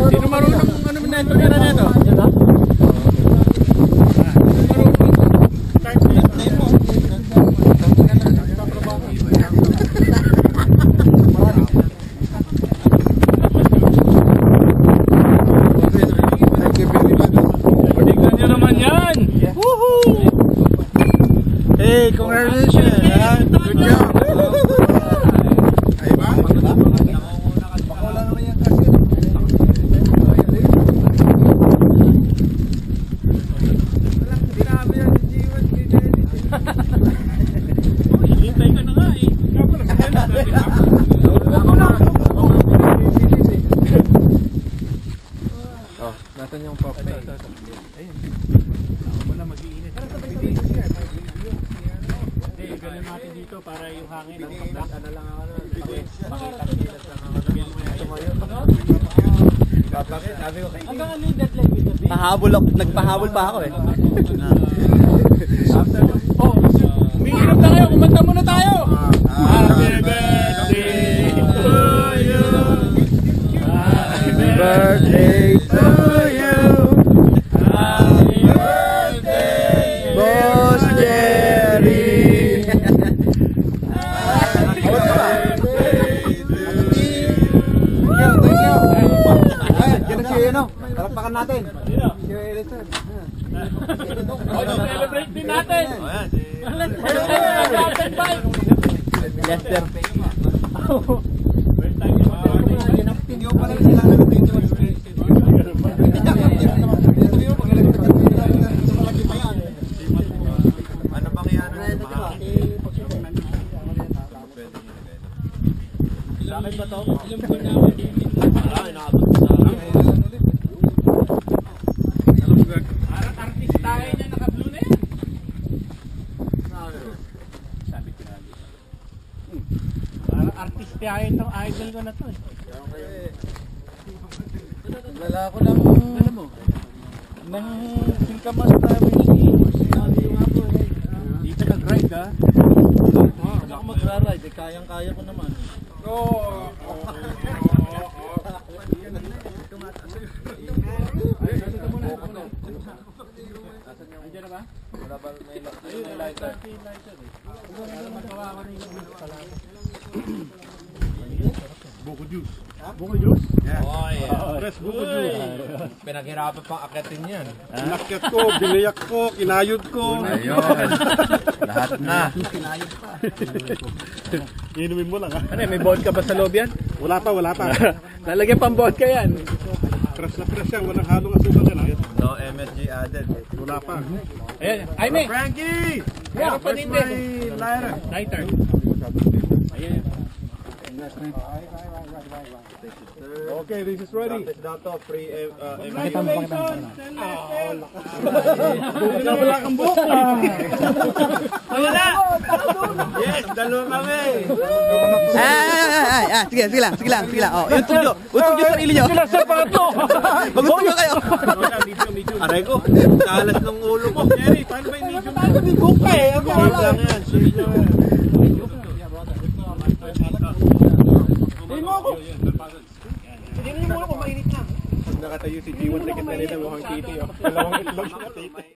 Sino marunong ano na ito? Yan na ito. Tingnan nyo naman yan. Woohoo! Hey, congratulations. Good job. Hintay ka na nga eh. Oh, natin yung pop na. Ayun. Wala mag-iinit. Hindi, gano'n natin dito para yung hangin. Ano lang ako nun. Pakitang-kilas lang ako. Bakit? Sabi ko kayo. Hanggang ano yung deadline dito? Nagpahabol pa ako eh. Oh, umiinom na kayo. Kumanta muna tayo. Happy birthday to you. Happy Birthday to you, Happy birthday, Boss Jerry. Yan si ano, palakpakan natin. Si editor. Celebrate din natin. Lester. Hindi pa rin sila ano bang yan? Sa akin ba to? Ilang buwan na ako dito. Nakabot sa akin. Parang artist tayo niya, naka-blue na yan. Sabi ko na. Parang artist tayo itong idol ko na to. Lala ko lang, alam mo, nang singkamas tayo Dito nag-ride ha? Wala ako magra-ride, eh, kayang-kaya ko naman. Oo. Andiyan na ba? Wala ba may lighter? Buko juice. Buko juice? Yeah. Oh, yeah. Fresh buko juice. Pinaghirapan pang akitin yan. Inakyat ko, biniyak ko, kinayod ko. Ayun. Lahat na. Inumin mo lang ha. Ano, may vodka ba sa loob yan? Wala pa, wala pa. Lalagyan pang vodka yan. Fresh na fresh yan, walang halong asukal yan ha. No MSG added. Wala pa. Ayan, Jaime. Frankie! Yeah, Where's paninde. my lighter? Lighter. Ayan. Okay, this is ready. Practice daw to, Congratulations! Wala kang buhok. Wala! Yes, dalawa kami. Sige lang. Oh, utog nyo sarili nyo. Magutog nyo kayo. Aray ko, kalat ng ulo ko. Jerry, paano ba yung medium? May buka eh. Ako Save lang yan, save lang yan. Hindi mo ako. Hindi mo ako mainit na. Nakatayo si G1 na kita nila mukhang titi. Dalawang itlog na titi.